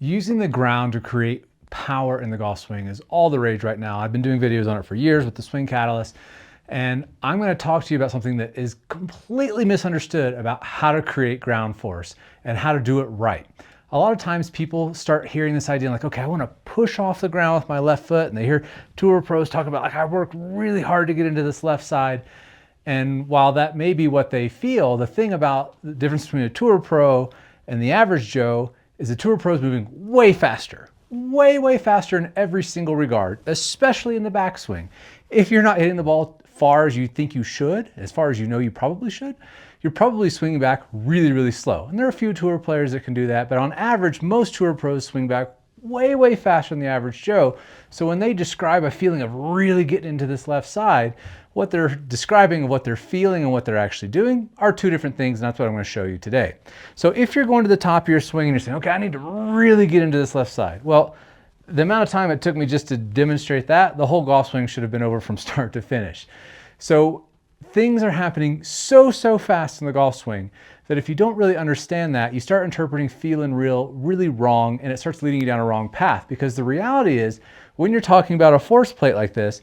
Using the ground to create power in the golf swing is all the rage right now. I've been doing videos on it for years with the Swing Catalyst, and I'm going to talk to you about something that is completely misunderstood about how to create ground force and how to do it right. A lot of times people start hearing this idea like, okay, I want to push off the ground with my left foot, and they hear tour pros talk about like, I worked really hard to get into this left side. And while that may be what they feel, the thing about the difference between a tour pro and the average Joe is the tour pro is moving way faster, way faster in every single regard, especially in the backswing. If you're not hitting the ball far as you think you should, as far as you know you probably should, you're probably swinging back really slow. And there are a few tour players that can do that, but on average, most tour pros swing back way faster than the average Joe. So when they describe a feeling of really getting into this left side, what they're describing of what they're feeling and what they're actually doing are two different things, and that's what I'm going to show you today. So if you're going to the top of your swing and you're saying, okay, I need to really get into this left side. Well, the amount of time it took me just to demonstrate that, the whole golf swing should have been over from start to finish. So things are happening so fast in the golf swing that if you don't really understand that, you start interpreting feeling really wrong, and it starts leading you down a wrong path. Because the reality is, when you're talking about a force plate like this,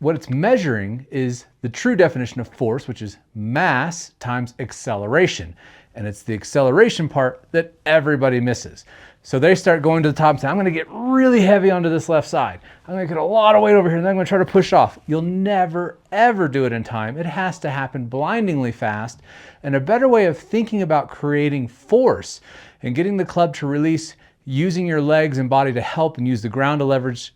what it's measuring is the true definition of force, which is mass times acceleration. And it's the acceleration part that everybody misses. So they start going to the top and say, I'm going to get really heavy onto this left side. I'm going to get a lot of weight over here, and then I'm going to try to push off. You'll never, ever do it in time. It has to happen blindingly fast. And a better way of thinking about creating force and getting the club to release using your legs and body to help and use the ground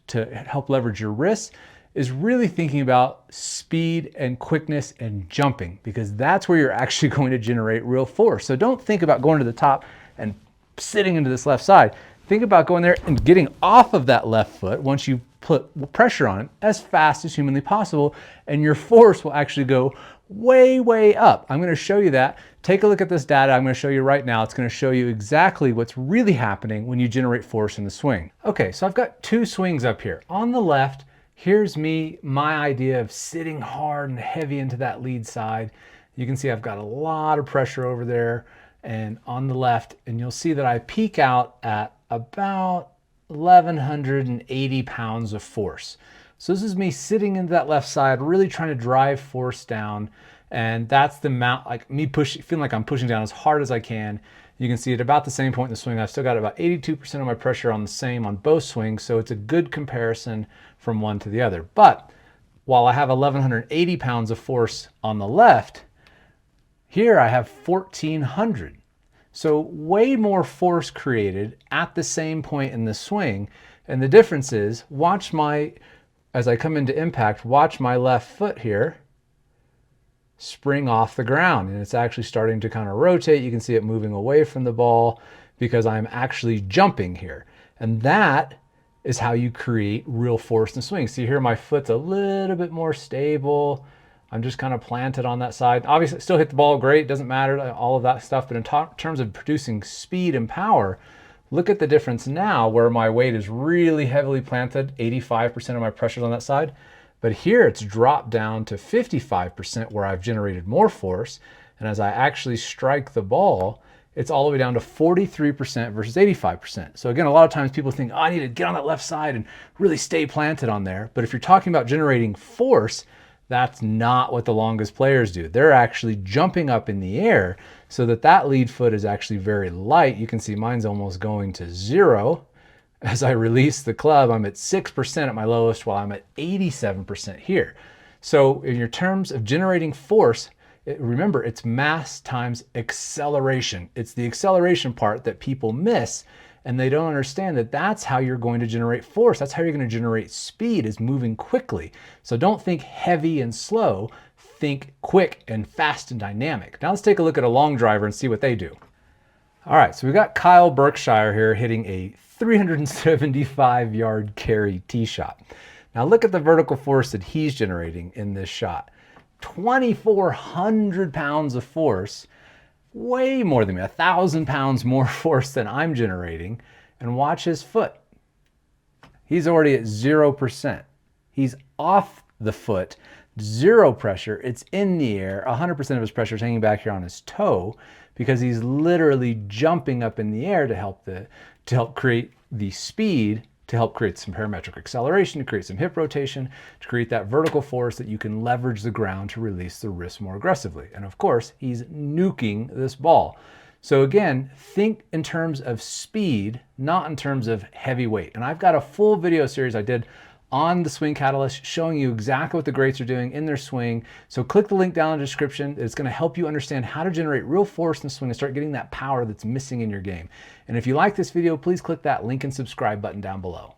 to help leverage your wrists is really thinking about speed and quickness and jumping, because that's where you're actually going to generate real force. So don't think about going to the top and sitting into this left side. Think about going there and getting off of that left foot once you put pressure on it as fast as humanly possible, and your force will actually go way up. I'm going to show you that. Take a look at this data I'm going to show you right now. It's going to show you exactly what's really happening when you generate force in the swing. Okay, so I've got two swings up here. On the left, here's my idea of sitting hard and heavy into that lead side. You can see I've got a lot of pressure over there and on the left, and you'll see that I peak out at about 1,180 pounds of force. So this is me sitting into that left side, really trying to drive force down, and that's the amount, like me feeling like I'm pushing down as hard as I can. You can see at about the same point in the swing, I've still got about 82% of my pressure on the same on both swings, so it's a good comparison from one to the other. But while I have 1,180 pounds of force on the left, here I have 1,400. So way more force created at the same point in the swing. And the difference is, as I come into impact, watch my left foot here spring off the ground, and it's actually starting to kind of rotate. You can see it moving away from the ball because I'm actually jumping here. And that is how you create real force in the swing. See here, my foot's a little bit more stable. I'm just kind of planted on that side. Obviously, still hit the ball great, doesn't matter, all of that stuff. But in terms of producing speed and power, look at the difference now where my weight is really heavily planted, 85% of my pressure's on that side. But here it's dropped down to 55% where I've generated more force. And as I actually strike the ball, it's all the way down to 43% versus 85%. So again, a lot of times people think, oh, I need to get on that left side and really stay planted on there. But if you're talking about generating force, that's not what the longest players do. They're actually jumping up in the air so that lead foot is actually very light. You can see mine's almost going to 0. As I release the club, I'm at 6% at my lowest, while I'm at 87% here. So in your terms of generating force, remember, it's mass times acceleration. It's the acceleration part that people miss, and they don't understand that that's how you're going to generate force. That's how you're going to generate speed, is moving quickly. So don't think heavy and slow, think quick and fast and dynamic. Now let's take a look at a long driver and see what they do. All right, so we've got Kyle Berkshire here hitting a 375-yard carry tee shot. Now look at the vertical force that he's generating in this shot. 2,400 pounds of force, way more than me, 1,000 pounds more force than I'm generating. And watch his foot. He's already at 0%. He's off the foot, 0 pressure. It's in the air. 100% of his pressure is hanging back here on his toe because he's literally jumping up in the air to help create the speed, to help create some parametric acceleration, to create some hip rotation, to create that vertical force that you can leverage the ground to release the wrist more aggressively. And of course, he's nuking this ball. So again, think in terms of speed, not in terms of heavy weight. And I've got a full video series I did on the Swing Catalyst showing you exactly what the greats are doing in their swing. So click the link down in the description. It's going to help you understand how to generate real force in the swing and start getting that power that's missing in your game. And if you like this video, please click that link and subscribe button down below.